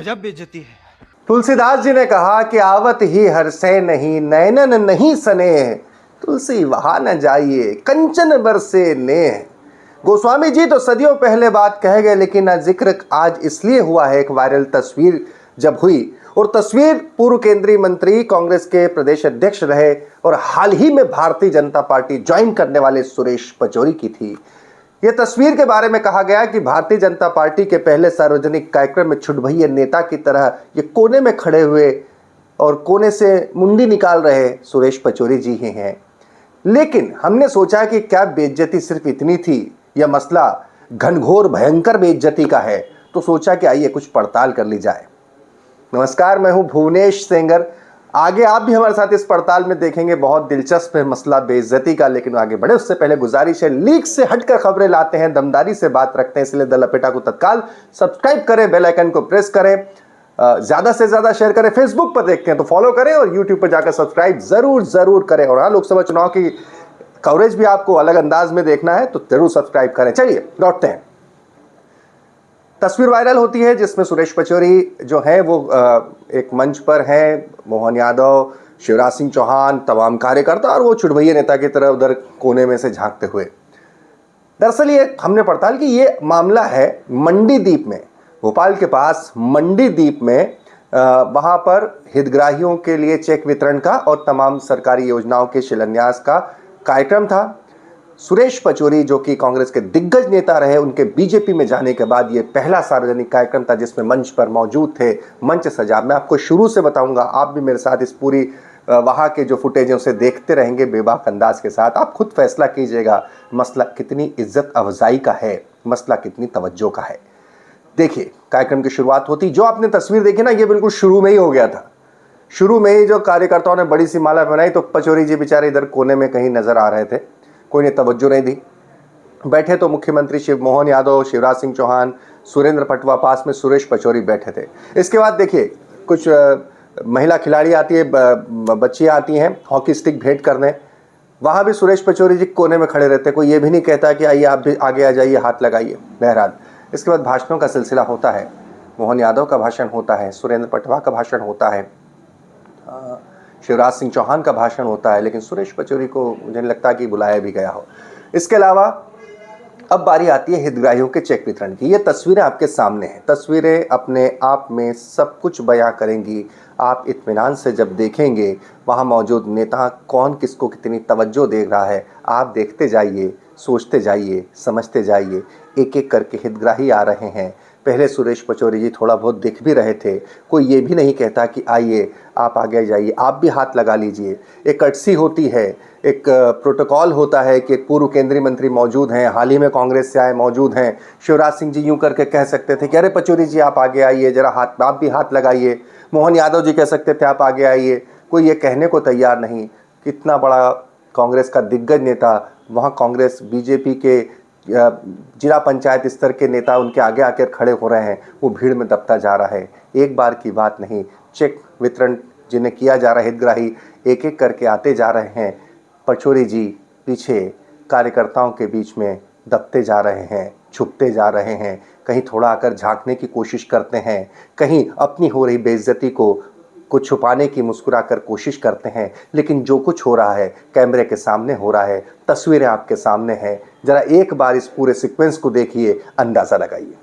गजब बेइज्जती है। तुलसीदास जी ने कहा कि आवत ही हर्षे नहीं नैनन नहीं सनेह, तुलसी वहां न जाइए कंचन बरसे नेह। गोस्वामी जी तो सदियों पहले बात कह गए, लेकिन जिक्र आज इसलिए हुआ है, एक वायरल तस्वीर जब हुई, और तस्वीर पूर्व केंद्रीय मंत्री कांग्रेस के प्रदेश अध्यक्ष रहे और हाल ही में भारतीय जनता पार्टी ज्वाइन करने वाले सुरेश पचौरी की थी। यह तस्वीर के बारे में कहा गया कि भारतीय जनता पार्टी के पहले सार्वजनिक कार्यक्रम में छुटभैया नेता की तरह ये कोने में खड़े हुए और कोने से मुंडी निकाल रहे सुरेश पचौरी जी ही हैं। लेकिन हमने सोचा कि क्या बेइज्जती सिर्फ इतनी थी या मसला घनघोर भयंकर बेइज्जती का है, तो सोचा कि आइए कुछ पड़ताल कर ली जाए। नमस्कार, मैं हूं भुवनेश सेंगर। आगे आप भी हमारे साथ इस पड़ताल में देखेंगे। बहुत दिलचस्प है मसला बेइज्जती का, लेकिन आगे बढ़े उससे पहले गुजारिश है, लीक से हटकर खबरें लाते हैं, दमदारी से बात रखते हैं, इसलिए द लपेटा को तत्काल सब्सक्राइब करें, बेल आइकन को प्रेस करें, ज्यादा से ज्यादा शेयर करें। फेसबुक पर देखते हैं तो फॉलो करें और यूट्यूब पर जाकर सब्सक्राइब जरूर करें। और हाँ, लोकसभा चुनाव की कवरेज भी आपको अलग अंदाज में देखना है तो जरूर सब्सक्राइब करें। चलिए लौटते हैं। तस्वीर वायरल होती है जिसमें सुरेश पचौरी जो है वो एक मंच पर हैं, मोहन यादव, शिवराज सिंह चौहान, तमाम कार्यकर्ता, और वो छुटभैया नेता की तरह उधर कोने में से झांकते हुए। दरअसल ये हमने पड़ताल की, ये मामला है मंडीदीप में, भोपाल के पास मंडीदीप में। वहां पर हितग्राहियों के लिए चेक वितरण का और तमाम सरकारी योजनाओं के शिलान्यास का कार्यक्रम था। सुरेश पचौरी जो कि कांग्रेस के दिग्गज नेता रहे, उनके बीजेपी में जाने के बाद ये पहला सार्वजनिक कार्यक्रम था जिसमें मंच पर मौजूद थे, मंच सजा। मैं आपको शुरू से बताऊंगा, आप भी मेरे साथ इस पूरी वहाँ के जो फुटेज है उसे देखते रहेंगे बेबाक अंदाज के साथ। आप खुद फैसला कीजिएगा मसला कितनी इज्जत अफजाई का है, मसला कितनी तवज्जो का है। देखिए, कार्यक्रम की शुरुआत होती, जो आपने तस्वीर देखी ना, ये बिल्कुल शुरू में ही हो गया था। शुरू में ही जो कार्यकर्ताओं ने बड़ी सी माला बनाई तो पचौरी जी बेचारे इधर कोने में कहीं नजर आ रहे थे, कोई ने तवज्जो नहीं दी। बैठे तो मुख्यमंत्री मोहन यादव, शिवराज सिंह चौहान, सुरेंद्र पटवा, पास में सुरेश पचौरी बैठे थे। इसके बाद देखिए कुछ महिला खिलाड़ी आती है, बच्चियाँ आती हैं हॉकी स्टिक भेंट करने, वहाँ भी सुरेश पचौरी जी कोने में खड़े रहते। कोई ये भी नहीं कहता कि आइए आप भी आगे आ जाइए, हाथ लगाइए। बहरहाल इसके बाद भाषणों का सिलसिला होता है। मोहन यादव का भाषण होता है, सुरेंद्र पटवा का भाषण होता है, शिवराज सिंह चौहान का भाषण होता है, लेकिन सुरेश पचौरी को मुझे नहीं लगता कि बुलाया भी गया हो। इसके अलावा अब बारी आती है हितग्राहियों के चेक वितरण की। ये तस्वीरें आपके सामने हैं। तस्वीरें अपने आप में सब कुछ बयां करेंगी। आप इत्मीनान से जब देखेंगे वहाँ मौजूद नेता कौन किसको कितनी तवज्जो दे रहा है, आप देखते जाइए, सोचते जाइए, समझते जाइए। एक एक करके हितग्राही आ रहे हैं। पहले सुरेश पचौरी जी थोड़ा बहुत दिख भी रहे थे, कोई ये भी नहीं कहता कि आइए आप आगे जाइए, आप भी हाथ लगा लीजिए। एक कर्टसी होती है, एक प्रोटोकॉल होता है कि पूर्व केंद्रीय मंत्री मौजूद हैं, हाल ही में कांग्रेस से आए मौजूद हैं। शिवराज सिंह जी यूं करके कह सकते थे कि अरे पचौरी जी आप आगे आइए, जरा हाथ, आप भी हाथ लगाइए। मोहन यादव जी कह सकते थे आप आगे आइए। कोई ये कहने को तैयार नहीं। कितना बड़ा कांग्रेस का दिग्गज नेता, वहाँ कांग्रेस बीजेपी के जिला पंचायत स्तर के नेता उनके आगे आकर खड़े हो रहे हैं, वो भीड़ में दबता जा रहा है। एक बार की बात नहीं, चेक वितरण जिन्हें किया जा रहा है, हितग्राही एक एक करके आते जा रहे हैं। पचौरी जी पीछे कार्यकर्ताओं के बीच में दबते जा रहे हैं, छुपते जा रहे हैं, कहीं थोड़ा आकर झांकने की कोशिश करते हैं, कहीं अपनी हो रही बेइज्जती को छुपाने की मुस्कुराकर कोशिश करते हैं। लेकिन जो कुछ हो रहा है कैमरे के सामने हो रहा है, तस्वीरें आपके सामने हैं। जरा एक बार इस पूरे सीक्वेंस को देखिए, अंदाजा लगाइए।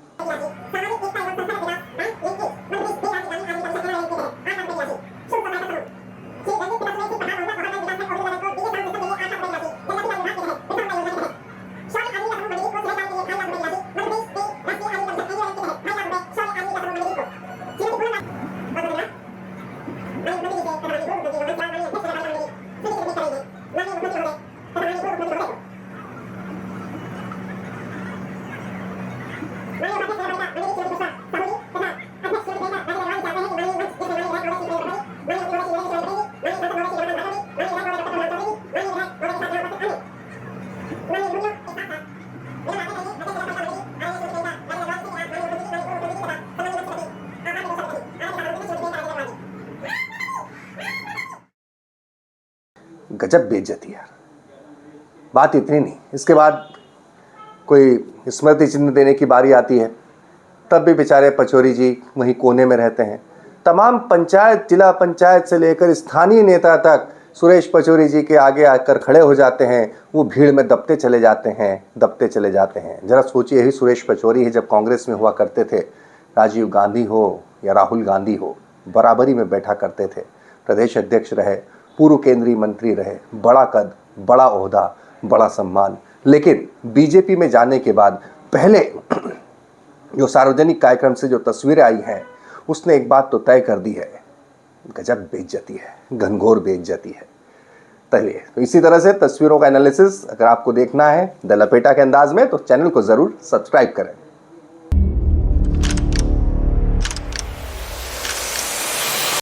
गजब बेइज्जती यार। बात इतनी नहीं, इसके बाद कोई स्मृति चिन्ह देने की बारी आती है। तब भी बेचारे पचौरी जी वहीं कोने में रहते हैं। तमाम पंचायत, जिला पंचायत से लेकर स्थानीय नेता तक सुरेश पचौरी जी के आगे आकर खड़े हो जाते हैं। वो भीड़ में दबते चले जाते हैं। जरा सोचिए, यही सुरेश पचौरी है जब कांग्रेस में हुआ करते थे, राजीव गांधी हो या राहुल गांधी हो, बराबरी में बैठा करते थे। प्रदेश अध्यक्ष रहे, पूर्व केंद्रीय मंत्री रहे, बड़ा कद, बड़ा ओहदा, बड़ा सम्मान। लेकिन बीजेपी में जाने के बाद पहले जो सार्वजनिक कार्यक्रम से जो तस्वीरें आई हैं, उसने एक बात तो तय कर दी है, गजब बेइज्जती है, घनघोर बेइज्जती है। चलिए, तो इसी तरह से तस्वीरों का एनालिसिस अगर आपको देखना है द लपेटा के अंदाज में, तो चैनल को ज़रूर सब्सक्राइब करें।